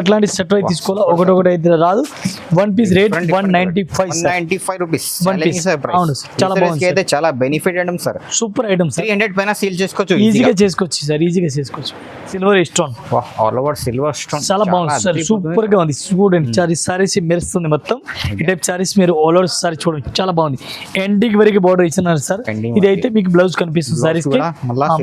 అట్లాంటి సెట్ అయితే తీసుకోవాలా, ఒకటి అయితే రాదు. One piece rate 195 rupees. అవును చాలా బాగుంది, అయితే చాలా benefit item sir. Super item sir. 300 పైన సేల్ చేసుకోవచ్చు, ఈజీగా చేసుకోవచ్చు సార్, ఈజీగా చేసుకోవచ్చు. Silver stone, all over silver stone, చాలా బాగుంది సార్, సూపర్ గా ఉంది. చూడండి సారీస్ మెరుస్తుంది మొత్తం. ఈ టైప్ సారీస్ మీరు ఆల్ ఓవర్ సారీ చూడండి, చాలా బాగుంది. ఎండింగ్ వరకు బార్డర్ ఇచ్చినారు సార్. ఇది అయితే మీకు బ్లౌజ్ కనిపిస్తుంది సారీస్ కి,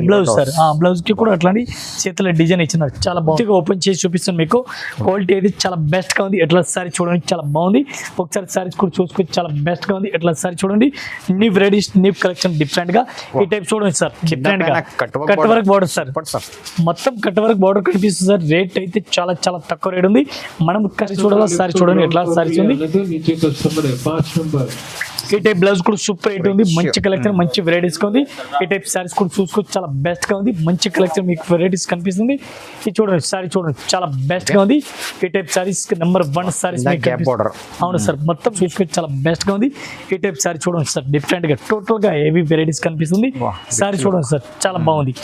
బ్లౌజ్ సార్. బ్లౌజ్ కి కూడా అట్లాంటి చేతుల డిజైన్ ఇచ్చినారు, చాలా బాగుంది. ఓపెన్ చేసి చూపిస్తాను మీకు. క్వాలిటీ అయితే చాలా బెస్ట్ గా ఉంది. ఎట్లా సారీ చూడండి, చాలా బాగుంది. ఒకసారి సారీస్ కూడా చూసుకోవచ్చు, చాలా బెస్ట్ గా ఉంది. ఎట్లా సారీ చూడండి, new varieties, new collection, different గా ఈ టైప్ చూడండి సార్. డిఫరెంట్ గా కట్ వర్క్ బార్డర్ సార్, మొత్తం కట్ వర్క్ బార్డర్ కనిపిస్తుంది సార్. రేట్ అయితే చాలా చాలా తక్కువ రేట్ ఉంది. మనం చూడాలి సారీ చూడండి, ఎట్లా సారీస్ ఉంది. ఈ టైప్ బ్లౌజ్ కూడా సూపర్ రేట్ ఉంది. మంచి కలెక్షన్, మంచి వెరైటీస్ ఉంది. ఈ టైప్ సారీస్ కూడా చూసుకోవచ్చు, చాలా బెస్ట్ గా ఉంది. మంచి కలెక్షన్ మీకు వెరైటీస్ కనిపిస్తుంది. ఇది చూడండి సారీ చూడండి, చాలా బెస్ట్ గా ఉంది. ఈ టైప్ సారీస్ నెంబర్ 1 సారీస్. అవును సార్, మొత్తం చూసుకోవచ్చు, చాలా బెస్ట్ గా ఉంది. ఈ టైప్ సారీ చూడండి సార్, డిఫరెంట్ గా టోటల్ గా హెవీ వెరైటీస్ కనిపిస్తుంది. సారీ చూడండి సార్, చాలా బాగుంది.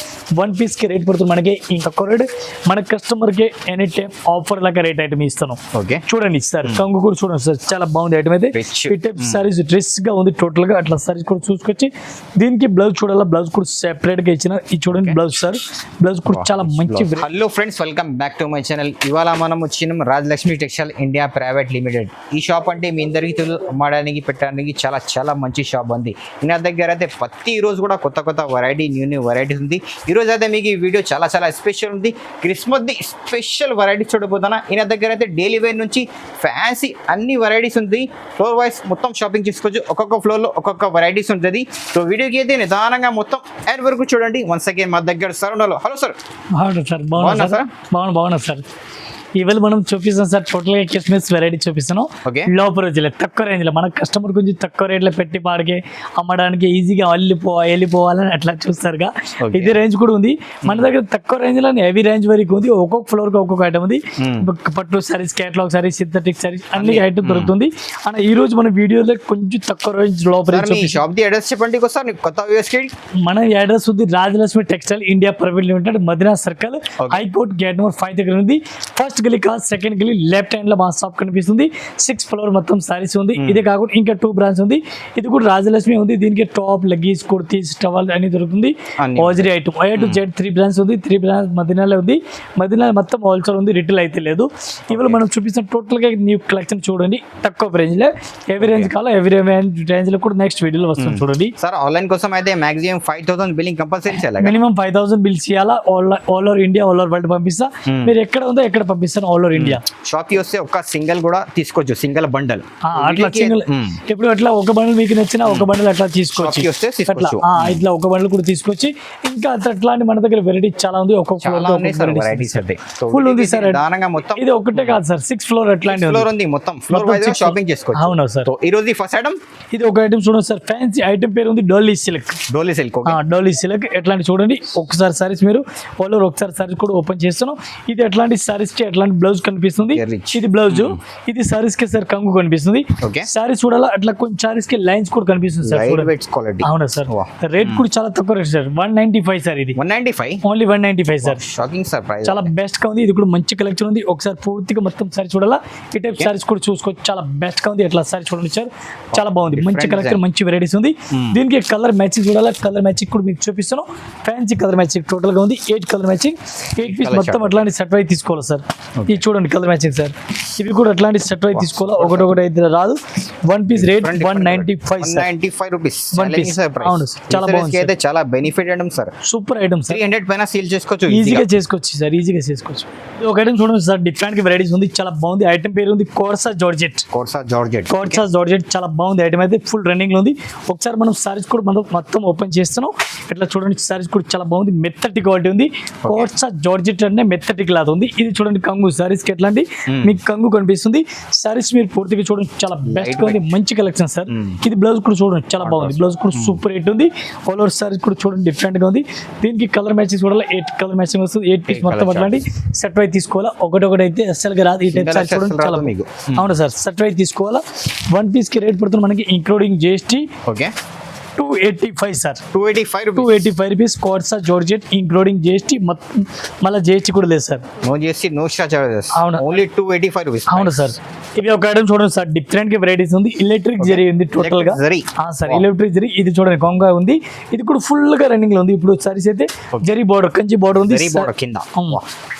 వన్ పీస్ కి రేట్ పడుతుంది మనకి ఇంకొక రేట్. మన కస్టమర్ కి ఎనీ టైం ఆఫర్ లాగా రేట్ ఐటమ్ ఇస్తాను. చూడండి సార్, కంగు కూడా చూడండి సార్, చాలా బాగుంది ఐటమ్ అయితే. ఈ టైప్ సారీస్ డ్రెస్ గా ఉంది టోటల్ గా. అట్లా సారీస్ కూడా చూసుకొచ్చి దీనికి బ్లౌజ్ చూడాలా, బ్లౌజ్ కూడా సెపరేట్ గా ఇచ్చిన. ఇది చూడండి బ్లౌజ్ సార్, బ్లౌజ్ కూడా చాలా మంచి. Hello friends, welcome back to my channel. ఇవాళ మనం వచ్చిన Rajalakshmi textile India private limited. ఈ షాప్ అంటే మీ అందరికీ అమ్మడానికి పెట్టడానికి చాలా చాలా మంచి షాప్ ఉంది. నా దగ్గర అయితే ప్రతి రోజు కూడా కొత్త కొత్త వెరైటీ, న్యూ వెరైటీస్ ఉంది. ఈ రోజు అయితే మీకు ఈ వీడియో చాలా చాలా స్పెషల్ ఉంది. క్రిస్మస్ ది స్పెషల్ వెరైటీస్ చూడబోతున్నా. ఈయన దగ్గర అయితే డైలీ వేర్ నుంచి ఫ్యాన్సీ అన్ని వెరైటీస్ ఉంది. ఫ్లోర్ వైస్ మొత్తం షాపింగ్ చేసుకోవచ్చు. ఒక్కొక్క ఫ్లోర్ లో ఒక్కొక్క వెరైటీస్ ఉంటుంది. సో వీడియోకి అయితే నిదానంగా మొత్తం ఎండ్ వరకు చూడండి. వన్స్ అగైన్ మా దగ్గర సార్ ఉన్నారు. Hello sir. బాగున్నా సార్, బాగున్నా సార్. ఇవాళ మనం చూపిస్తాం సార్, టోటల్ గా క్రిస్మస్ వెరైటీ చూపిస్తున్నాం. లోపల రోజులే తక్కువ రేంజ్ లో మన కస్టమర్ కొంచెం తక్కువ రేట్ లో పెట్టి పాడికి అమ్మడానికి ఈజీగా వెళ్ళిపోవాలని అట్లా చూస్తారుగా. ఇది రేంజ్ కూడా ఉంది మన దగ్గర. తక్కువ రేంజ్ లో హెవీ రేంజ్ వరకు ఉంది. ఒక్కొక్క ఫ్లోర్ కి ఒక్కొక్క ఐటమ్ ఉంది. పట్టు సారీస్, కేటలాగ్ సారీస్, సింథటిక్ సారీస్ అన్ని ఐటమ్ దొరుకుతుంది. అన్న ఈ రోజు మన వీడియోలో కొంచెం తక్కువ రేంజ్ లోపల షాప్ ది అడ్రస్ చెప్పండి. కొత్త మన అడ్రస్ ఉంది Rajalakshmi textile India private limited, Madina circle, high court gate number 5 దగ్గర ఉంది. ఫస్ట్ గలీ కాదు, సెకండ్ గలీ లెఫ్ట్ హ్యాండ్ లో మా షాప్ కనిపిస్తుంది. 6th ఫ్లోర్ మొత్తం సారీస్ ఉంది. ఇదే కాకుండా ఇంకా 2 బ్రాంచ్ ఉంది. ఇది కూడా రాజలక్ష్మి ఉంది. దీనికి టాప్, లెగ్గీస్, కుర్తీస్, టవల్ అన్ని దొరుకుతుంది. Hosiery item A to Z 3 branch ఉంది. 3 బ్రాంచ్ మదీనాలో ఉంది. మదీనాలో మొత్తం హోల్సేల్ ఉంది, రిటైల్ అయితే లేదు. ఇవాళ మనం చూపిస్తున్న టోటల్ గా న్యూ కలెక్షన్ చూడండి. తక్కువ రేంజ్ లో ఎవరి రేంజ్ కావాలో ఎవరి రేంజ్ లో కూడా నెక్స్ట్ వీడియోలో వస్తుంది చూడండి. సార్ ఆన్లైన్ కోసం అయితే మాక్సిమం 5000 బిల్లింగ్ కంపల్సరీ చేయాలి. మినిమం 5000 బిల్ చేయాలా. All over India, all over world పంపిస్తా. మీరు ఎక్కడ ఉందో ఎక్కడ పంపిస్తాను, ఆల్ ఓవర్ ఇండియా. షాప్ కి వస్తే ఒక సింగిల్ కూడా తీసుకోవచ్చు, సింగిల్ బండల్. అట్లా సింగిల్ ఇప్పుడు అట్లా ఒక బండల్ మీకు నచ్చిన ఒక బండల్ అట్లా తీసుకోవచ్చు. ఇట్లా ఒక బండల్ కూడా తీసుకొచ్చి ఇంకా అట్లాంటి మన దగ్గర వెరైటీ చాలా ఉంది. ఒక్కొక్క ఫుల్ ఉంది సార్. ఇది ఒకటే కాదు సార్, 6th ఫ్లోర్ అట్లాంటి ఉంది. మొత్తం ఫ్లోర్ వైజ్ షాపింగ్ చేసుకోవచ్చు. అవునా సార్. ఈ రోజు ఫస్ట్ ఐటమ్ ఇది ఒక ఐటమ్ చూడండి సార్, ఫ్యాన్సీ ఐటమ్ పేరు ఉంది డోలీ సిల్క్. డోలీ సిల్క్ ఎట్లాంటి చూడండి. ఒకసారి సారీస్ మీరు వాళ్ళు ఒకసారి సారీస్ కూడా ఓపెన్ చేస్తున్నాం. ఇది ఎట్లాంటి సారీస్ కి ఎట్లాంటి బ్లౌజ్ కనిపిస్తుంది. ఇది బ్లౌజ్, ఇది సారీస్ కి సార్ కంగు కనిపిస్తుంది. సారీస్ చూడాలా, అట్లా కొంచెం సారీస్ కి లైన్స్ కూడా కనిపిస్తుంది సార్. అవునా సార్. రేట్ కూడా చాలా తక్కువ రేట్ సార్, 195 సార్. ఇది 195, ఓన్లీ 195 సార్. షాకింగ్ సార్, చాలా బెస్ట్ గా ఉంది. ఇది కూడా మంచి కలెక్షన్ ఉంది. ఒకసారి పూర్తిగా మొత్తం సారీ చూడాలా. ఈ టైప్ సారీస్ కూడా చూసుకోవచ్చు, చాలా బెస్ట్ గా ఉంది. ఎట్లా సారీ చూడండి సార్, చాలా బాగుంది. మంచి కలెక్షన్, మంచి వెరైటీస్ ఉంది. దీనికి కలర్ మ్యాచింగ్ చూడాలా. కలర్ మ్యాచింగ్ కూడా మీకు చూపిస్తాను. ఫ్యాన్సీ కలర్ మ్యాచింగ్ టోటల్ గా ఉంది. 8 కలర్ మ్యాచింగ్, 8 పీస్ మొత్తం అట్లాంటి సెట్ అయితే తీసుకోవాలి సార్. ఇది చూడండి కలర్ మ్యాచింగ్ సార్. ఇవి కూడా అట్లాంటి సెట్ అయితే తీసుకోవాలా, ఒకటి అయితే రాదు. One piece rate 195 rupees. అవును చాలా బాగుంది, అయితే చాలా benefit item sir. Super item sir. 300 పైన సేల్ చేసుకోవచ్చు, ఈజీగా చేసుకోవచ్చు సార్, ఈజీగా చేసుకోవచ్చు. ఒక ఐటమ్ చూడండి సార్, డిఫరెంట్ వెరైటీస్ ఉంది, చాలా బాగుంది. ఐటమ్ పేరు ఉంది కోర్సా జార్జెట్. చాలా బాగుంది ఐటమ్ అయితే, ఫుల్ రన్నింగ్ లో ఉంది. ఒకసారి మనం సారీస్ కూడా మనం మొత్తం ఓపెన్ చేస్తున్నాం. ఇట్లా చూడండి సారీస్ కూడా చాలా బాగుంది. మెత్తటి క్వాలిటీ ఉంది. కోర్సా జార్జెట్ అంటే మెత్తటి క్లాత్ ఉంది. ఇది చూడండి కంగు సారీస్ కి ఎట్లాంటి మీకు కంగు కనిపిస్తుంది. సారీస్ మీరు పూర్తిగా చూడండి, చాలా బెస్ట్ గా ఉంది. మంచి కలెక్షన్ సార్. ఇది బ్లౌజ్ కూడా చూడండి, చాలా బాగుంది. బ్లౌజ్ కూడా సూపర్ రేట్ ఉంది. ఆల్ ఓవర్ సారీస్ కూడా చూడండి, డిఫరెంట్ గా ఉంది. దీనికి కలర్ మ్యాచింగ్ చూడాలి. 8 కలర్ మ్యాచింగ్ వస్తుంది. 8 పీస్ మొత్తం అట్లాంటి సెట్ అయితే తీసుకోవాలా. ఒకటి అయితే అస్సలుగా రాదు. ఈ టైప్ సారీ చూడండి, చాలా మీకు. అవును సార్, సెట్ అయితే తీసుకోవాలా. 1 పీస్ కి రేట్ పడుతుంది మనకి including GST. 285 sir. 285 rupees. 285 rupees కోర్సా జార్జెట్ ఇంక్లూడింగ్ జిఎస్టీ మొత్తం, మళ్ళీ జిఎస్టీ కూడా లేదు sir. No GST no charges. అవును. Only 285 rupees. అవును సార్. ఇవి ఒక ఐటమ్ చూడండి సార్, డిఫరెంట్ గా వెరైటీస్ ఉంది. ఎలక్ట్రిక్ జరీ ఉంది టోటల్ గా. సార్ ఎలక్ట్రిక్ జరీ ఇది చూడండి కొంగ ఉంది. ఇది కూడా ఫుల్ గా రన్నింగ్ లో ఉంది. ఇప్పుడు సారీస్ అయితే జరీ బార్డర్ కంచి బార్డర్ ఉంది కింద.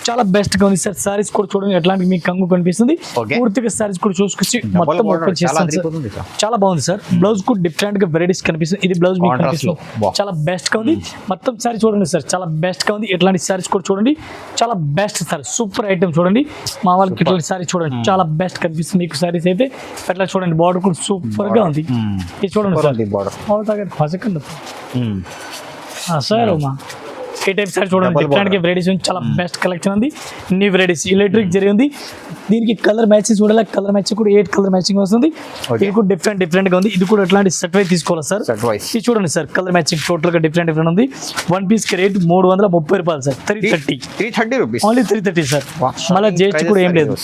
చాలా బెస్ట్ గా ఉంది సార్. సారీస్ కూడా చూడండి ఎట్లాంటి మీకు కంగు కనిపిస్తుంది. పూర్తిగా సారీస్ కూడా చూసుకొచ్చి మొత్తం ఓపెన్ చేస్తాను సార్. చాలా బాగుంది సార్. బ్లౌజ్ కూడా డిఫరెంట్ గా వెరైటీస్ కనిపిస్తుంది. ఇది బ్లౌజ్ మీకు కనిపిస్తుంది. చాలా బెస్ట్ గా ఉంది. మొత్తం సారీ చూడండి సార్, చాలా బెస్ట్ గా ఉంది. ఇట్లాంటి సారీస్ కూడా చూడండి, చాలా బెస్ట్ సార్. సూపర్ ఐటమ్ చూడండి. మా వాళ్ళకి ఇట్లాంటి సారీ చూడండి, చాలా బెస్ట్ కనిపిస్తుంది మీకు సారీస్ అయితే. అట్లా చూడండి బార్డర్ కూడా సూపర్ గా ఉంది. ఇది చూడండి సార్ బార్డర్ సార్. ఈ టైప్ సార్ చూడండి డిఫరెంట్ గా వెరైటీస్ ఉంది. చాలా బెస్ట్ కలెక్షన్ ఉంది. న్యూ వెరైటీస్ ఎలక్ట్రిక్ జరీ ఉంది. దీనికి కలర్ మ్యాచింగ్ చూడాలి. కలర్ మ్యాచింగ్ కూడా 8 కలర్ మ్యాచింగ్ వస్తుంది. ఇది కూడా డిఫరెంట్ గా ఉంది. ఇది కూడా అట్లాంటి సెట్ వైజ్ తీసుకోవాలి సార్. ఇది చూడండి సార్ కలర్ మ్యాచింగ్ టోటల్ గా డిఫరెంట్ ఉంది. 1 పీస్ కి రేట్ 330 రూపాయలు సార్. 330 rupees only 330 sir. మళ్ళీ జిఎస్టీ కూడా ఏం లేదు.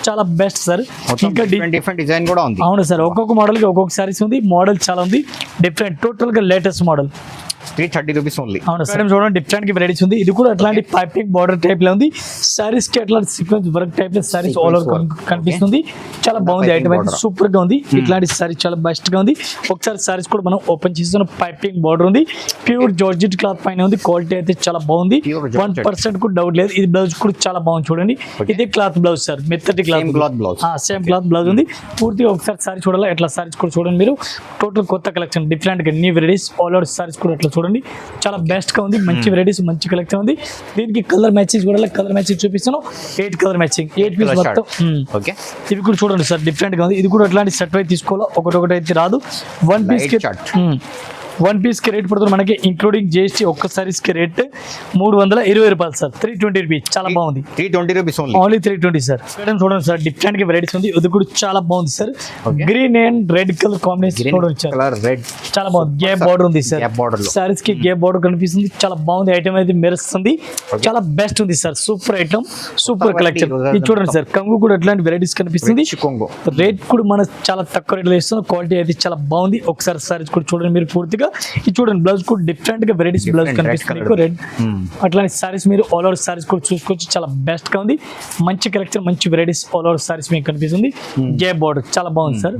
చాలా బెస్ట్ సార్. ఇంకా డిఫరెంట్ డిజైన్ కూడా ఉంది. అవును సార్, ఒక్కొక్క మోడల్ కి ఒక్కొక్క సారీస్ ఉంది. మోడల్ చాలా ఉంది డిఫరెంట్. టోటల్ గా లేటెస్ట్ మోడల్ 330 రూపీస్ ఓన్లీ. అవును సార్. చూడండి డిఫరెంట్ గా వెరైటీస్ ఉంది. ఇది కూడా అట్లాంటి పైపింగ్ బార్డర్ టైప్ లో ఉంది. సారీస్ కి అట్లాంటి సీక్వెన్స్ వర్క్ టైప్ లో సారీస్ ఆల్ ఓవర్ కనిపిస్తుంది. చాలా బాగుంది ఐటమ్ అయితే. సూపర్ గా ఉంది. ఇట్లాంటి సారీ చాలా బెస్ట్ గా ఉంది. ఒకసారి సారీస్ కూడా మనం ఓపెన్ చేస్తున్న పైపింగ్ బార్డర్ ఉంది. ప్యూర్ జార్జెట్ క్లాత్ పైన ఉంది. క్వాలిటీ అయితే చాలా బాగుంది. 1% కూడా డౌట్ లేదు. ఇది బ్లౌజ్ కూడా చాలా బాగుంది చూడండి. ఇది క్లాత్ బ్లౌజ్ సార్, మెత్తటి cloth blouse. Same cloth blouse ఉంది. పూర్తిగా ఒకసారి సారీ చూడాలి. ఎట్లా సారీస్ కూడా చూడండి మీరు. టోటల్ కొత్త కలెక్షన్ డిఫరెంట్ గా new varieties all over saris కూడా అట్లా చూడండి. చాలా బెస్ట్ గా ఉంది. మంచి వెరైటీస్ మంచి కలెక్షన్ ఉంది. దీనికి కలర్ మ్యాచింగ్ కూడా కలర్ మ్యాచింగ్ చూపిస్తాను. 8 కలర్ మ్యాచింగ్ 8 పీస్ మొత్తం. ఓకే, ఇవి కూడా చూడండి సార్ డిఫరెంట్ గా ఉంది. ఇది కూడా అట్లాంటి సెట్ అయితే తీసుకోవాలా. ఒకటి అయితే రాదు. 1 పీస్ కి 1 పీస్ కి రేట్ పడుతుంది మనకి ఇంక్లూడింగ్ జిఎస్టీ. ఒక్క సారీస్ కి రేట్ 320 రూపాయలు సార్. 320 రూపీస్. చాలా బాగుంది. 320 రూపీస్ ఓన్లీ 320 సార్. చూడండి సార్ డిఫరెంట్ గా వెరైటీస్ ఉంది. ఇది కూడా చాలా బాగుంది sir. Green and red colour combination చూడండి సార్. చాలా బాగుంది. గ్యాప్ బార్డర్ ఉంది సార్. సారీస్ కి గ్యాప్ బార్డర్ కనిపిస్తుంది. చాలా బాగుంది. ఐటమ్ అయితే మెరుస్తుంది. చాలా బెస్ట్ ఉంది sir. Super item, super collection. ఇది చూడండి సార్ కంగు కూడా అట్లాంటి వెరైటీస్ కనిపిస్తుంది. రేట్ కూడా మన చాలా తక్కువ రేట్లో ఇస్తున్నాం. క్వాలిటీ అయితే చాలా బాగుంది. ఒకసారి సారీస్ కూడా చూడండి మీరు పూర్తిగా. ఇది చూడండి బ్లౌజ్ కూడా డిఫరెంట్ గా వెరైటీస్ బ్లౌజ్ కనిపిస్తుంది. రెడ్ అట్లాంటి సారీస్ మీరు ఆల్ ఓవర్ సారీస్ కూడా చూసుకోవచ్చు. చాలా బెస్ట్ గా ఉంది. మంచి కలెక్షన్, మంచి వెరైటీస్ ఆల్ ఓవర్ సారీస్ మీకు కనిపిస్తుంది. గ్యాప్ బార్డర్ చాలా బాగుంది సార్.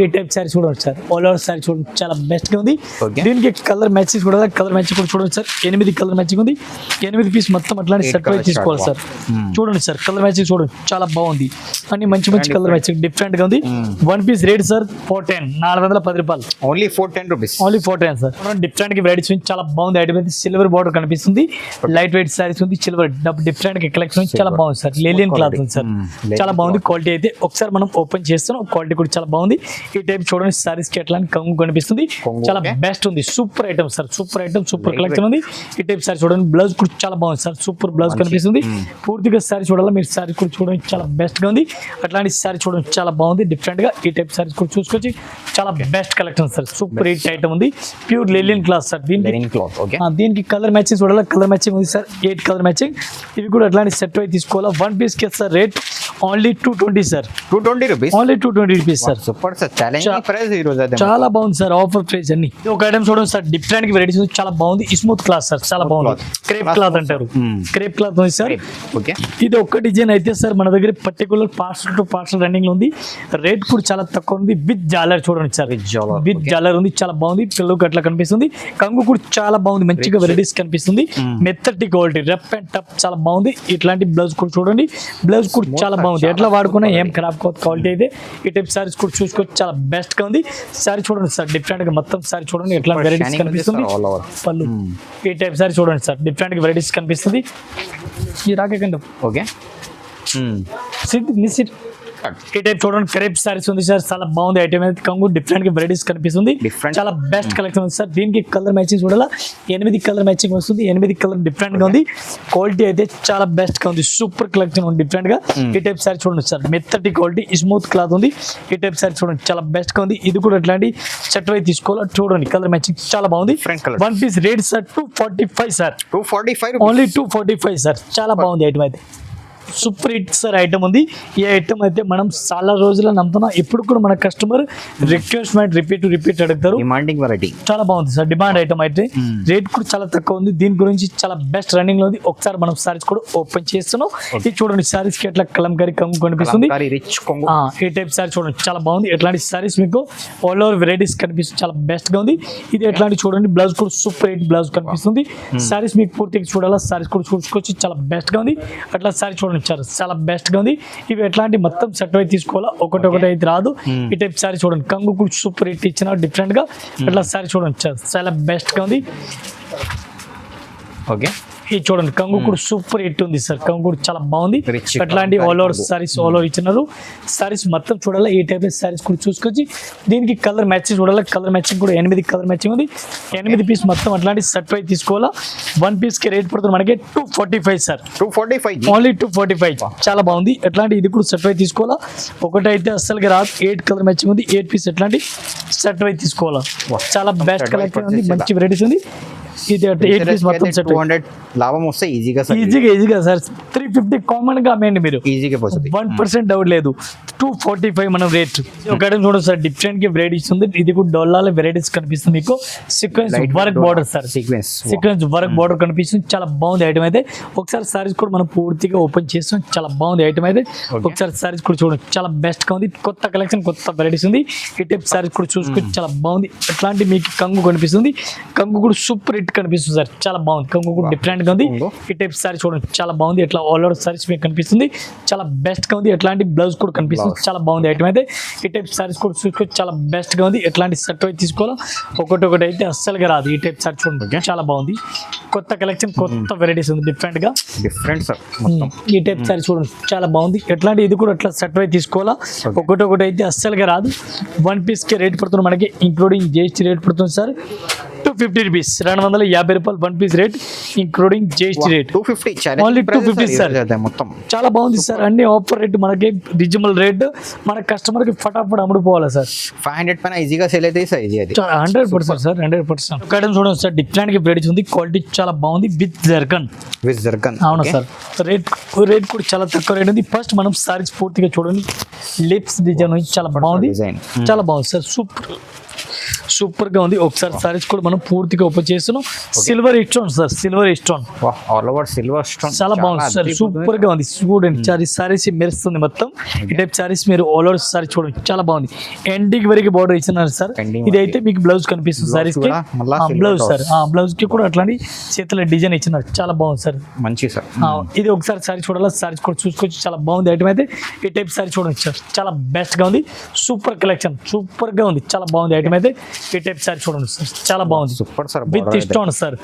ఈ టైప్ సారీస్ చూడండి సార్. ఆల్ ఓవర్ సారీ చూడండి చాలా బెస్ట్ గా ఉంది. దీనికి కలర్ మ్యాచింగ్ కూడా కలర్ మ్యాచింగ్ కూడా చూడండి సార్. 8 కలర్ మ్యాచింగ్ ఉంది. 8 పీస్ మొత్తం అట్లాంటి సెట్ వైజ్ తీసుకోవాలి సార్. చూడండి సార్ కలర్ మ్యాచింగ్ చూడండి చాలా బాగుంది. అన్ని మంచి మంచి కలర్ మ్యాచింగ్ డిఫరెంట్ గా ఉంది. 1 పీస్ రేట్ సార్ 410 410 రూపాయలు. Only 410 rupees. Only 410 sir. Different గా వెరైటీస్ ఉంది. చాలా బాగుంది ఐటమ్ అయితే. సిల్వర్ బార్డర్ కనిపిస్తుంది. లైట్ వెయిట్ సారీస్ ఉంది. సిల్వర్ డిఫరెంట్ గా కలెక్షన్ చాలా బాగుంది సార్. లేలియన్ క్లాత్ ఉంది సార్. చాలా బాగుంది. క్వాలిటీ అయితే ఒకసారి మనం ఓపెన్ చేస్తున్నాం. క్వాలిటీ కూడా చాలా బాగుంది. ఈ టైప్ చూడండి సారీస్ కి ఎట్లా కంగు కనిపిస్తుంది. చాలా బెస్ట్ ఉంది. Super item sir. Super item, super collection ఉంది. ఈ టైప్ సారీ చూడండి. బ్లౌజ్ కూడా చాలా బాగుంది సార్. సూపర్ బ్లౌజ్ కనిపిస్తుంది. పూర్తిగా సారీ చూడాలి మీరు. సారీ కూడా చూడండి చాలా బెస్ట్ గా ఉంది. అట్లాంటి సారీ చూడండి చాలా బాగుంది. డిఫరెంట్ గా ఈ టైప్ సారీస్ కూడా చూసుకోవచ్చు. చాలా best collection sir. Super hit item ఉంది. Pure linen cloth sir. దీనికి కలర్ మ్యాచింగ్ చూడాలి. కలర్ మ్యాచింగ్ ఉంది సార్. 8 colour matching. ఇవి కూడా అట్లాంటి సెట్ అయితే తీసుకోవాలా. 1 పీస్ కి sir rate only 220 sir. 220 rupees. Only 220 rupees sir. Super sir. Challenging price ఈ రోజు అయితే చాలా బాగుంది సార్. ఆఫర్ ప్రైస్ అన్ని. ఒక ఐటమ్ చూడండి సార్. డిఫరెంట్ వెరైటీస్ చాలా బాగుంది. Smooth cloth sir. చాలా బాగుంది. క్రేప్ క్లాత్ అంటారు. క్రేప్ క్లాత్ ఉంది సార్. ఓకే, ఇది ఒక్క డిజైన్ అయితే సార్ మన దగ్గర particular parcel to parcel running లో ఉంది. రేట్ కూడా చాలా తక్కువ ఉంది. విత్ జాలర్ చూడండి సార్. విత్ జాలర్ ఉంది. చాలా బాగుంది. పిల్లలకు అట్లా కనిపిస్తుంది. కంగు కూడా చాలా బాగుంది. మంచిగా వెరైటీస్ కనిపిస్తుంది. మెత్తటి క్వాలిటీ రఫ్ అండ్ టఫ్ చాలా బాగుంది. ఇట్లాంటి బ్లౌజ్ కూడా చూడండి. బ్లౌజ్ కూడా చాలా బాగుంది. ఎట్లా వాడుకున్నా ఏం ఖరాబ్ కాదు. క్వాలిటీ అయితే ఈ టైప్ సారీస్ కూడా చూసుకోవచ్చు. చాలా బెస్ట్ గా ఉంది. సారీ చూడండి సార్. డిఫరెంట్ గా మొత్తం సారీ చూడండి ఎట్లా వెరైటీస్ కనిపిస్తుంది. పళ్ళు ఈ టైప్ సారీ చూడండి సార్. డిఫరెంట్ గా వెరైటీస్ కనిపిస్తుంది. ఈ రాకండి. ఓకే, ఈ టైప్ చూడండి. క్రేప్ సారీస్ ఉంది సార్. చాలా బాగుంది ఐటమ్ అయితే. కంగు డిఫరెంట్ గా వెరైటీస్ కనిపిస్తుంది. చాలా బెస్ట్ కలెక్షన్ ఉంది సార్. దీనికి కలర్ మ్యాచింగ్ చూడాలా. 8 కలర్ మ్యాచింగ్ వస్తుంది. 8 కలర్ డిఫరెంట్ గా ఉంది. క్వాలిటీ అయితే చాలా బెస్ట్ గా ఉంది. సూపర్ కలెక్షన్ ఉంది డిఫరెంట్ గా. ఈ టైప్ సారీ చూడండి సార్. మెత్తటి క్వాలిటీ స్మూత్ క్లాత్ ఉంది. ఈ టైప్ సారీ చూడండి చాలా బెస్ట్ గా ఉంది. ఇది కూడా అట్లాంటి సెట్ అయితే తీసుకోవాలి. చూడండి కలర్ మ్యాచింగ్ చాలా బాగుంది. 1 piece rate sir 245 sir. 245 only 245 sir. చాలా బాగుంది ఐటమ్ అయితే. సూపర్ హిట్ సార్ ఐటమ్ ఉంది. ఈ ఐటమ్ అయితే మనం చాలా రోజుల నమ్ముతున్నాం. ఎప్పుడు కూడా మన కస్టమర్ రిక్వెస్ట్మెంట్ రిపీట్ అడుగుతారు. డిమాండింగ్ వెరైటీ చాలా బాగుంది సార్, డిమాండ్ ఐటమ్ అయితే రేట్ కూడా చాలా తక్కువ ఉంది. దీని గురించి చాలా బెస్ట్ రన్నింగ్ లో ఉంది. ఒకసారి మనం సారీస్ కూడా ఓపెన్ చేస్తున్నాం. ఇది చూడండి సారీస్ కి ఎట్లా కలంకారీ కంగు కనిపిస్తుంది. రిచ్ కొంగు ఈ టైప్ సారీ చూడండి చాలా బాగుంది. ఎట్లాంటి సారీస్ మీకు ఆల్ ఓవర్ వెరైటీస్ కనిపిస్తుంది, చాలా బెస్ట్ గా ఉంది. ఇది ఎట్లాంటి చూడండి బ్లౌజ్ కూడా సూపర్ హిట్ బ్లౌజ్ కనిపిస్తుంది. సారీస్ మీకు పూర్తిగా చూడాలా, సారీస్ కూడా చూసుకోవచ్చు, చాలా బెస్ట్ గా ఉంది. అట్లా సారీ చూడండి చాలా బెస్ట్ గా ఉంది. ఇవి ఎట్లాంటి మొత్తం సెట్ అయి తీసుకోవాలా, ఒకటి అయితే రాదు. ఈ టైప్ సారీ చూడండి కంగు కూడా సూపర్ హిట్ ఇచ్చిన డిఫరెంట్ గా. అట్లా సారీ చూడండి చాలా బెస్ట్ గా ఉంది. ఓకే ఇది చూడండి కంగు కూడా సూపర్ హిట్ ఉంది సార్. కంగు కూడా చాలా బాగుంది. Rich అట్లాంటి all over saris all over ఇచ్చినారు. సారీస్ మొత్తం చూడాలి, ఈ టైప్ సారీస్ కూడా చూసుకొచ్చి దీనికి కలర్ మ్యాచింగ్ చూడాలి. కలర్ మ్యాచింగ్ కూడా 8 కలర్ మ్యాచింగ్ ఉంది. 8 పీస్ మొత్తం అట్లాంటి సెట్ అయి తీసుకోవాలా. 1 పీస్ కి రేట్ పడుతుంది మనకి 245 సార్. 245 ఓన్లీ 245. చాలా బాగుంది. ఎట్లాంటి ఇది కూడా సెట్ అయి తీసుకోవాలా. ఒకటి అయితే అస్సలుగా రాదు. 8 కలర్ మ్యాచింగ్ ఉంది. 8 పీస్ ఎట్లాంటి సెట్ అయి తీసుకోవాలా. చాలా బెస్ట్ కలెక్షన్ ఉంది, మంచి వెరైటీస్ ఉంది. ఇది 8 పీస్ మొత్తం సెట్ 200 లాభం వస్తే ఈజీగా సార్. 350 కామన్ గా అమ్మేయండి మీరు, ఈజీగా పోతుంది. 1% డౌట్ లేదు. 245 మనం రేట్. ఒక ఐటమ్ చూడండి సార్, డిఫరెంట్ గా వెరైటీస్ ఉంది. ఇది కూడా డొల్లాల వెరైటీస్ కనిపిస్తుంది మీకు. Sequence work border sir, sequence work border కనిపిస్తుంది. చాలా బాగుంది ఐటమ్ అయితే. ఒకసారి సారీస్ కూడా మనం పూర్తిగా ఓపెన్ చేస్తాం. చాలా బాగుంది ఐటమ్ అయితే. ఒకసారి సారీస్ కూడా చూడండి, చాలా బెస్ట్ గా ఉంది. కొత్త కలెక్షన్, కొత్త వెరైటీస్ ఉంది. ఈ టైప్ సారీస్ కూడా చూసుకొని చాలా బాగుంది. ఎట్లాంటి మీకు కంగు కనిపిస్తుంది. కంగు కూడా సూపర్ హిట్ కనిపిస్తుంది సార్, చాలా బాగుంది. కంగు కూడా డిఫరెంట్ గా ఉంది. ఈ టైప్ సారీ చూడండి చాలా బాగుంది. ఎట్లా ఆల్ ఓవర్ సారీస్ మీకు కనిపిస్తుంది, చాలా బెస్ట్ గా ఉంది. ఎట్లాంటి బ్లౌజ్ కూడా కనిపిస్తుంది, చాలా బాగుంది ఐటమ్ అయితే. ఈ టైప్ సారీస్ కూడా చూసుకోవచ్చు, చాలా బెస్ట్ గా ఉంది. ఎట్లాంటి సెట్ అయితే తీసుకోవాలా, ఒకటి అయితే అస్సలుగా రాదు. ఈ టైప్ సారీ చూడండి చాలా బాగుంది. కొత్త కలెక్షన్, కొత్త వెరైటీస్ ఉంది డిఫరెంట్ సార్. ఈ టైప్ సారీ చూడండి చాలా బాగుంది. ఎట్లాంటి ఇది కూడా అట్లా సెట్ అయితే తీసుకోవాలా, ఒకటి అయితే అస్సలుగా రాదు. 1 పీస్ కి రేట్ పడుతుంది మనకి ఇంక్లూడింగ్ జిఎస్టీ రేట్ పడుతుంది సార్ 250 రూపీస్. 250 రూపాయలు 1 piece rate including GST rate. 250 only 250 sir. మొత్తం చాలా బాగుంది సార్. అన్ని ఆఫర్ రేట్ మనకి, రీజనబుల్ రేట్. మన కస్టమర్ కి ఫటాఫట్ అమ్ముడుపోవాలి సార్. 500 పైన ఈజీగా సేల్ అయితే సార్. ఇది 100% సార్, 100%. ఒక ఐటమ్ చూడండి సార్, డిఫరెంట్ గా వెరైటీస్ ఉంది. క్వాలిటీ చాలా బాగుంది. With zircon. అవును సార్. రేట్ కూడా చాలా తక్కువ రేట్ ఉంది. ఫస్ట్ మనం సారీస్ పూర్తిగా చూడండి. లిప్స్ డిజైన్ చాలా బాగుంది, చాలా బాగుంది సార్. సూపర్ గా ఉంది. ఒకసారి సారీస్ కూడా మనం పూర్తిగా ఓపెన్ చేస్తున్నాం. Silver stone sir, silver stone all over silver stone చాలా బాగుంది సార్. సూపర్ గా ఉంది. చూడండి సారీస్ మెరుస్తుంది మొత్తం. ఈ టైప్ సారీస్ మీరు ఆల్ ఓవర్ సారీ చూడండి చాలా బాగుంది. ఎండింగ్ వరకు బార్డర్ ఇచ్చినారు సార్. ఇది అయితే మీకు బ్లౌజ్ కనిపిస్తుంది సారీస్ కి. బ్లౌజ్ సార్, బ్లౌజ్ కి కూడా అట్లాంటి చేతుల డిజైన్ ఇచ్చినారు, చాలా బాగుంది సార్. మంచి సార్. ఇది ఒకసారి సారీ చూడాలి, సారీస్ కూడా చూసుకోవచ్చు, చాలా బాగుంది ఐటమ్ అయితే. ఈ టైప్ సారీ చూడండి సార్, చాలా బెస్ట్ గా ఉంది. సూపర్ కలెక్షన్, సూపర్ గా ఉంది, చాలా బాగుంది ఐటమ్ అయితే. ఈ టైప్ సారీ చూడండి సార్, చాలా బాగుంది. Super sir. With stone sir.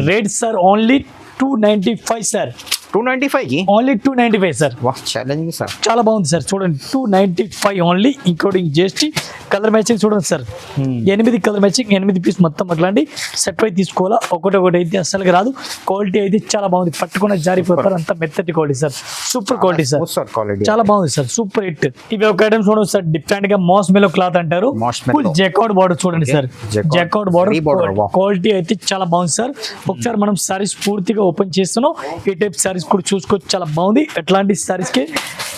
Rate sir only 295 sir. 295 only 295 sir. Challenging sir, చాలా బాగుంది సార్. చూడండి 295 only including GST. Colour matching చూడండి సార్, 8 కలర్ మ్యాచింగ్, 8 పీస్ మొత్తం అట్లాంటి సెట్ అయి తీసుకోవాలా. ఒకటి అయితే అసలుగా రాదు. క్వాలిటీ అయితే చాలా బాగుంది. పట్టుకున్న జారిపోతారు, అంత మెత్తటి quality sir. Super quality sir, చాలా బాగుంది సార్. Super hit. ఇవి ఒక ఐటమ్ చూడండి సార్, డిఫరెంట్ గా మాస్ మెలో క్లాత్ అంటారు. ఫుల్ జెకార్డ్ బార్డర్ చూడండి సార్, జెకార్డ్ బార్డర్. క్వాలిటీ అయితే చాలా బాగుంది సార్. ఒకసారి మనం సారీస్ పూర్తిగా ఓపెన్ చేస్తున్నాం. ఈ టైప్ సారీస్ కూడా చూసుకోవచ్చు, చాలా బాగుంది. ఎట్లాంటి సారీస్ కి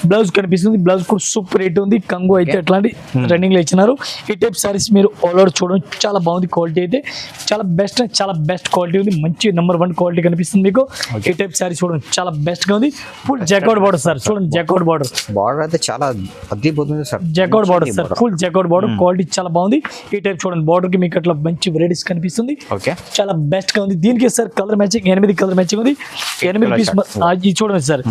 బ్లౌజ్ కనిపిస్తుంది. బ్లౌజ్ కూడా సూపర్ రేట్ ఉంది. కంగు అయితే ఎట్లాంటి రన్నింగ్ లో ఇచ్చినారు. ఈ టైప్ సారీస్ మీరు ఆల్ ఓవర్ చూడండి, చాలా బాగుంది. క్వాలిటీ అయితే చాలా బెస్ట్ క్వాలిటీ ఉంది. మంచి నెంబర్ 1 క్వాలిటీ కనిపిస్తుంది మీకు. ఈ టైప్ సారీ చూడండి, చాలా బెస్ట్ గా ఉంది. ఫుల్ జెకార్డ్ బార్డర్ సార్, చూడండి జెకార్డ్ బార్డర్ అయితే చాలా అద్భుతంగా sir. Jacquard border sir, full jacquard border. Quality చాలా బాగుంది. ఈ టైప్ చూడండి, బార్డర్ కి మీకు అట్లా మంచి వెరైటీస్ కనిపిస్తుంది. చాలా బెస్ట్ గా ఉంది. దీనికి sir colour matching, 8 colour matching ఉంది. 8 పీస్ ఇది చూడండి sir.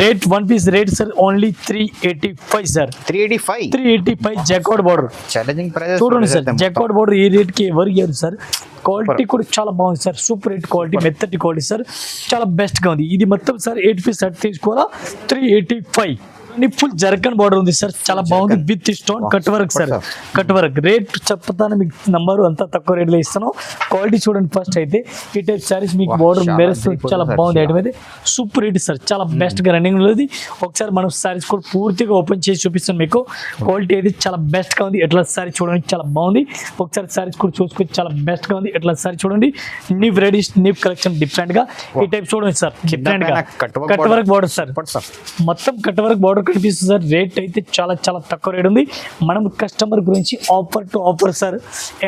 Rate 1 piece rate sir only 385 sir. 385 jacquard border. Challenging price చూడండి సార్, జెకార్డ్ బార్డర్ ఈ రేట్ కి ఎవరు ఇయ్యారు సార్. క్వాలిటీ కూడా చాలా బాగుంది సార్. సూపర్ హిట్ క్వాలిటీ, మెత్తటి క్వాలిటీ సార్, చాలా బెస్ట్ గా ఉంది. ఇది మొత్తం సార్ 8 పీస్ సెట్ తీసుకోవాలా. 385 ఫుల్ జర్కన్ బార్డర్ ఉంది సార్, చాలా బాగుంది with stone cut work sir, cut work. Rate చెప్తాను మీకు, నంబర్ అంతా తక్కువ రేట్లో ఇస్తాను. క్వాలిటీ చూడండి ఫస్ట్ అయితే. ఈ టైప్ సారీస్ మీకు బార్డర్ మెరుస్తుంది, చాలా బాగుంది ఐటమ్ అయితే. సూపర్ రేట్ సార్, చాలా బెస్ట్ గా రన్నింగ్ ఉంది. ఒకసారి మనం సారీస్ కూడా పూర్తిగా ఓపెన్ చేసి చూపిస్తాను మీకు. క్వాలిటీ అయితే చాలా బెస్ట్ గా ఉంది. ఎట్లా సారీ చూడండి చాలా బాగుంది. ఒకసారి సారీస్ కూడా చూసుకొని చాలా బెస్ట్ గా ఉంది. ఎట్లా సారీ చూడండి, new varieties new collection different గా. ఈ టైప్ చూడండి సార్, డిఫరెంట్ గా కట్ వర్క్ బార్డర్ సార్, మొత్తం కట్ వర్క్ బార్డర్ కనిపిస్తుంది సార్. రేట్ అయితే చాలా చాలా తక్కువ రేట్ ఉంది. మనం కస్టమర్ గురించి offer to offer sir.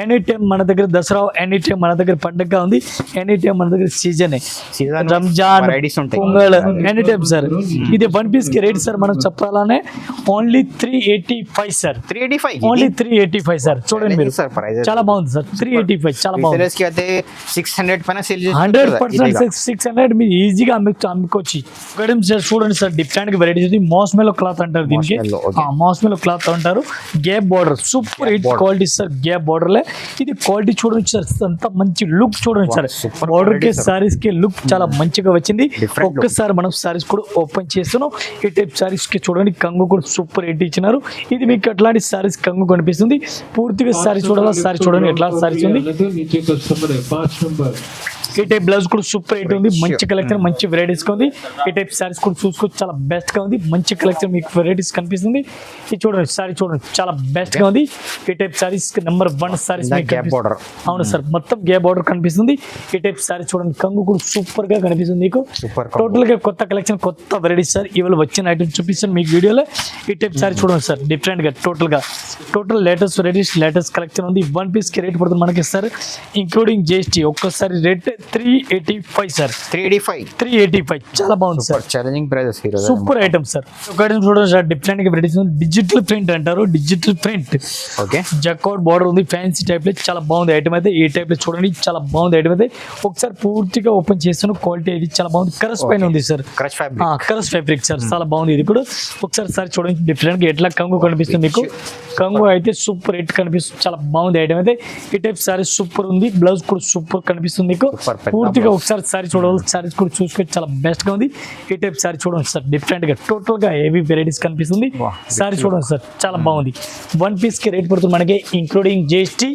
Any time మన దగ్గర దసరా, ఎనీ టైం మన దగ్గర పండగ ఉంది, ఎనీ టైం మన దగ్గర season Ramzan, pongal, any time sir. ఇది వన్ పీస్ కి రేట్ సార్ మనం చెప్పాలనే ఓన్లీ 385 సార్, ఓన్లీ 385 సార్. చూడండి మీరు, చాలా బాగుంది సార్. 385 చాలా బాగుంది. 100% 600 మీరు ఈజీగా అమ్ముకోవచ్చు. చూడండి సార్, డిఫరెంట్ గా వెరైటీస్ ఉంది. మాస్మెలో క్లాత్ అంటారు దీనికి, మాస్మెలో క్లాత్ అంటారు. Gap border super hit quality sir. Gap border లే ఇది క్వాలిటీ చూడండి సార్, అంత మంచి లుక్ చూడండి సార్. బార్డర్ కి సారీస్ కి లుక్ చాలా మంచిగా వచ్చింది. ఒక్కసారి మనం సారీస్ కూడా ఓపెన్ చేస్తున్నాం. ఈ టైప్ సారీస్ కి చూడండి, కంగు కూడా సూపర్ హిట్ ఇచ్చినారు. ఇది మీకు అట్లాంటి సారీస్ కంగు కనిపిస్తుంది. పూర్తిగా సారీ చూడాలా, సారీ చూడండి ఎట్లా సారీస్ ఉంది. ఈ టైప్ బ్లౌజ్ కూడా సూపర్ హిట్ ఉంది. మంచి కలెక్షన్, మంచి వెరైటీస్ ఉంది. ఈ టైప్ సారీస్ కూడా చూసుకోవచ్చు, చాలా బెస్ట్ గా ఉంది. మంచి కలెక్షన్ మీకు వెరైటీస్ కనిపిస్తుంది. ఇది చూడండి, సారీ చూడండి చాలా బెస్ట్ గా ఉంది. ఈ టైప్ సారీస్ నెంబర్ 1 సారీస్ అవును సార్, మొత్తం గ్యాప్ బార్డర్ కనిపిస్తుంది. ఈ టైప్ సారీ చూడండి, కంగు కూడా సూపర్ గా కనిపిస్తుంది మీకు. టోటల్ గా కొత్త కలెక్షన్, కొత్త వెరైటీస్ సార్. ఇవాళ వచ్చిన ఐటమ్ చూపిస్తాను మీకు వీడియోలో. ఈ టైప్ సారీ చూడండి సార్, డిఫరెంట్ గా total latest varieties, latest collection ఉంది. వన్ పీస్ కి రేట్ పడుతుంది మనకి సార్, ఇంక్లూడింగ్ జిఎస్టీ. ఒక్కసారి రేట్ 385 సార్, 385 చాలా బాగుంది sir. Challenging prices super item sir. ఒక ఐటమ్ చూడండి సార్, డిఫరెంట్ గా వెరైటీస్ ఉంది. డిజిటల్ ప్రింట్ అంటారు, డిజిటల్ ప్రింట్. ఓకే, జక్అవుట్ బార్డర్ ఉంది, ఫ్యాన్సీ టైప్ లో చాలా బాగుంది ఐటమ్ అయితే. ఈ టైప్ లో చూడండి చాలా బాగుంది ఐటమ్ అయితే. ఒకసారి పూర్తిగా ఓపెన్ చేస్తాను. క్వాలిటీ అయితే చాలా బాగుంది. కరస్ పైన ఉంది సార్, కరస్ ఫ్యాబ్రిక్ సార్, చాలా బాగుంది ఇది కూడా. ఒకసారి సార్ చూడండి, డిఫరెంట్ గా ఎట్లా కంగు కనిపిస్తుంది మీకు. కంగు అయితే సూపర్ హిట్ కనిపిస్తుంది, చాలా బాగుంది ఐటమ్ అయితే. ఈ టైప్ సారీ సూపర్ ఉంది. బ్లౌజ్ కూడా సూపర్ కనిపిస్తుంది మీకు. పూర్తిగా ఒకసారి సారీ చూడాలి, సారీస్ కూడా చూసుకొని చాలా బెస్ట్ గా ఉంది. ఈ టైప్ సారీ చూడండి సార్, డిఫరెంట్ గా టోటల్ గా హెవీ వెరైటీస్ కనిపిస్తుంది. సారీ చూడండి సార్, చాలా బాగుంది. వన్ పీస్ కి రేట్ పడుతుంది మనకి including GST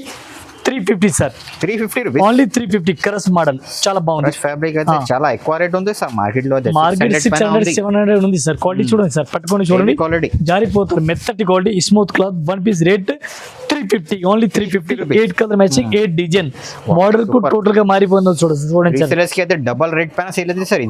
350 sir, 350 rupees only 350. కరస్ మోడల్ చాలా బాగుంది. ఫ్యాబ్రిక్ అయితే చాలా ఎక్కువ రేట్ ఉంది సార్ మార్కెట్ లో. మార్కెట్ 600 700 ఉంది సార్. క్వాలిటీ చూడండి సార్, పట్టుకొని చూడండి, క్వాలిటీ జారిపోతారు. మెత్తటి quality, smooth cloth. One piece rate 350, only 350. 8 colour matching, 8 design. Model కూడా టోటల్ గా మారిపోయింది చూడండి సార్. అయితే డబుల్ రేట్ పైన సేల్ అవుతుంది సార్,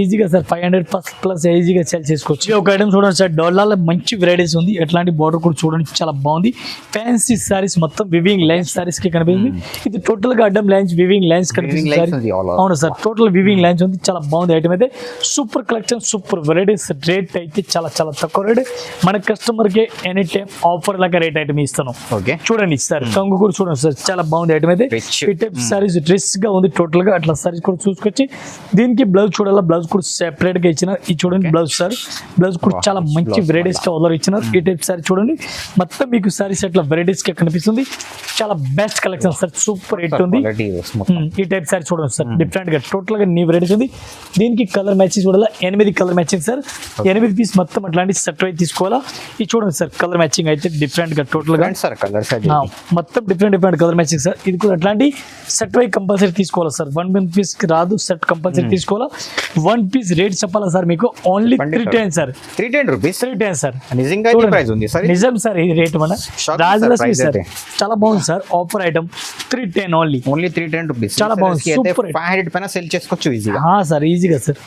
ఈజీగా సార్. 500 ప్లస్ ఈజీగా సేల్ చేసుకోవచ్చు. ఒక ఐటమ్ చూడండి సార్, డోలాలో మంచి వెరైటీస్ ఉంది. ఎట్లాంటి బార్డర్ కూడా చూడండి చాలా బాగుంది. ఫ్యాన్సీ సారీస్ మొత్తం వివింగ్ లైన్స్ సారీస్ కి కనిపిస్తుంది. ఇది టోటల్ గా అడ్డం లైన్స్, వివింగ్ లైన్స్ కనిపిస్తుంది. అవును సార్, టోటల్ వివింగ్ లైన్స్ ఉంది. చాలా బాగుంది ఐటమ్ అయితే. Super collection, super varieties. Rate అయితే చాలా చాలా తక్కువ రేట్. మన కస్టమర్ కి ఎనీ టైం ఆఫర్ లాగా రేట్ ఐటమ్ ఇస్తాను. చూడండి సార్, కంగు కూడా చూడండి సార్, చాలా బాగుంది ఐటమ్ అయితే. ఈ టైప్ సారీస్ డ్రెస్ గా ఉంది టోటల్ గా. అట్లా సారీస్ కూడా చూసుకొచ్చి దీనికి బ్లౌజ్ చూడాలా, బ్లౌజ్ కూడా సెపరేట్ గా ఇచ్చినారు. ఇది చూడండి బ్లౌజ్ సార్, బ్లౌజ్ కూడా చాలా మంచి వెరైటీస్ గా ఆర్డర్ ఇచ్చినారు. ఈ టైప్ సారీ చూడండి, మొత్తం మీకు సారీస్ అట్లా వెరైటీస్ గా కనిపిస్తుంది. చాలా best collection sir, super hit ఉంది. ఈ టైప్ సారీ చూడండి సార్, డిఫరెంట్ గా టోటల్ గా న్యూ వెరైటీస్ ఉంది. దీనికి కలర్ మ్యాచింగ్ చూడాలా, 8 కలర్ మ్యాచింగ్ సార్. 8 పీస్ మొత్తం అట్లాంటి సెట్ అయితే తీసుకోవాలా. ఇది చూడండి సార్, కలర్ మ్యాచింగ్ అయితే డిఫరెంట్ గా టోటల్ గా మొత్తం డిఫరెంట్ కలర్ మ్యాచింగ్ సార్. ఇది కూడా అట్లాంటి సెట్ వై కంపల్సరీ తీసుకోవాలి సార్. 1 పీస్ కి రాదు, సెట్ కంపల్సరీ తీసుకోవాలా. 1 పీస్ రేట్ చెప్పాలా సార్ మీకు, ఓన్లీ 310 సార్, 310 రూపీస్, 310 సార్. నిజం సార్, ఈ రేట్ మన రాజలక్ష్మి సార్, చాలా బాగుంది sir. Offer item 310 only 310 rupees, చాలా బాగుంది. సూపర్ 500 పైన సెల్ చేసుకోవచ్చు ఈజీగా. సార్, ఈజీగా సార్.